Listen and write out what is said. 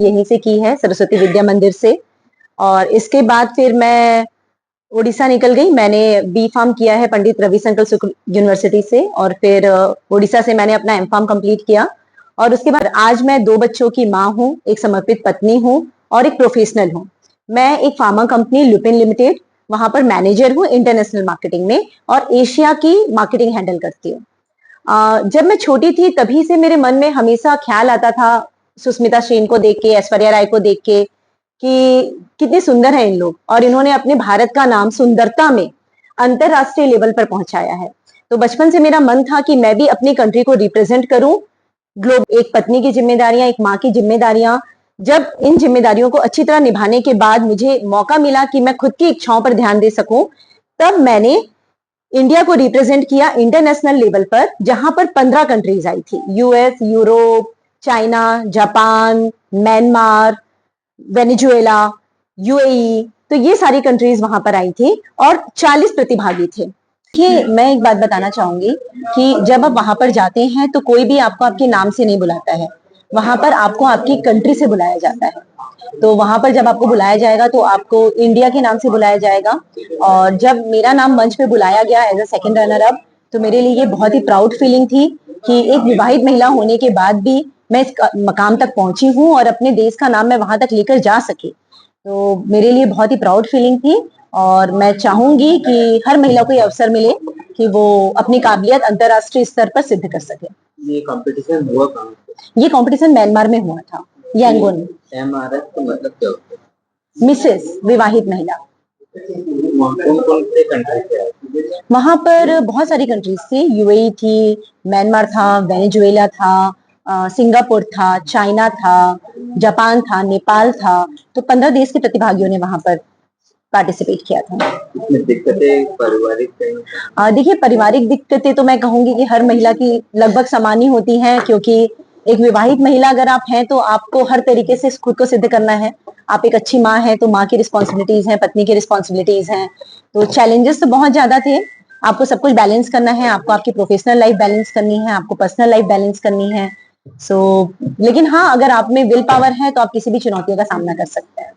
यहीं से की है, सरस्वती विद्या मंदिर से। और इसके बाद फिर मैं उड़ीसा निकल गई। मैंने बी फार्म किया है पंडित रविशंकर शुक्ल यूनिवर्सिटी से, और फिर उड़ीसा से मैंने अपना एम फार्म कंप्लीट किया। और उसके बाद आज मैं 2 बच्चों की माँ हूँ, एक समर्पित पत्नी हूँ और एक प्रोफेशनल हूँ। मैं एक फार्मा कंपनी लुपिन लिमिटेड, वहां पर मैनेजर हूँ इंटरनेशनल मार्केटिंग में, और एशिया की मार्केटिंग हैंडल करती हूँ। जब मैं छोटी थी तभी से मेरे मन में हमेशा ख्याल आता था, सुष्मिता सेन को देख के, ऐश्वर्या राय को देख के, कि कितने सुंदर हैं इन लोग, और इन्होंने अपने भारत का नाम सुंदरता में अंतरराष्ट्रीय लेवल पर पहुंचाया है। तो बचपन से मेरा मन था कि मैं भी अपनी कंट्री को रिप्रेजेंट करूं। एक पत्नी की जिम्मेदारियां, एक माँ की जिम्मेदारियां, जब इन जिम्मेदारियों को अच्छी तरह निभाने के बाद मुझे मौका मिला कि मैं खुद की इच्छाओं पर ध्यान दे सकूं, तब मैंने इंडिया को रिप्रेजेंट किया इंटरनेशनल लेवल पर, जहां पर 15 कंट्रीज आई थी। US, Europe, China, Japan, Myanmar, Venezuela, UAE, तो ये सारी कंट्रीज वहां पर आई थी और 40 प्रतिभागी थे। ये मैं एक बात बताना चाहूंगी कि जब आप वहां पर जाते हैं तो कोई भी आपको आपके नाम से नहीं बुलाता है, वहां पर आपको आपकी कंट्री से बुलाया जाता है। तो वहां पर जब आपको बुलाया जाएगा तो आपको इंडिया के नाम से बुलाया जाएगा। और जब मेरा नाम मंच पे बुलाया गया as a second runner up, तो मेरे लिए ये बहुत ही प्राउड फीलिंग थी कि एक विवाहित महिला होने के बाद भी मैं इस मकाम तक पहुंची हूँ और अपने देश का नाम मैं वहां तक लेकर जा सकी। तो मेरे लिए बहुत ही प्राउड फीलिंग थी, और मैं चाहूंगी कि हर महिला को ये अवसर मिले कि वो अपनी काबिलियत अंतर्राष्ट्रीय स्तर पर सिद्ध कर सके। ये कंपटीशन हुआ कहाँ पे? ये कंपटीशन म्यांमार में हुआ था, यांगोन में। MRF का मतलब क्या होता है? मिसेस विवाहित महिला। कौन-कौन से कंट्री से आए? वहां पर बहुत सारी कंट्रीज थी, यूएई थी, म्यांमार था, वेनेजुएला था, सिंगापुर था, चाइना था, जापान था, नेपाल था। तो 15 देश के प्रतिभागियों ने वहां पर पार्टिसिपेट किया था। इसमें दिक्कतें पारिवारिक देखिए, पारिवारिक दिक्कतें तो मैं कहूंगी कि हर महिला की लगभग समान ही होती हैं, क्योंकि एक विवाहित महिला अगर आप हैं तो आपको हर तरीके से खुद को सिद्ध करना है। आप एक अच्छी माँ हैं तो माँ की रिस्पॉन्सिबिलिटीज हैं, पत्नी की रिस्पॉन्सिबिलिटीज हैं। तो चैलेंजेस तो बहुत ज्यादा थे। आपको सब कुछ बैलेंस करना है, आपको आपकी प्रोफेशनल लाइफ बैलेंस करनी है, आपको पर्सनल लाइफ बैलेंस करनी है। लेकिन हाँ, अगर आप में विल पावर है तो आप किसी भी चुनौतियों का सामना कर सकते हैं।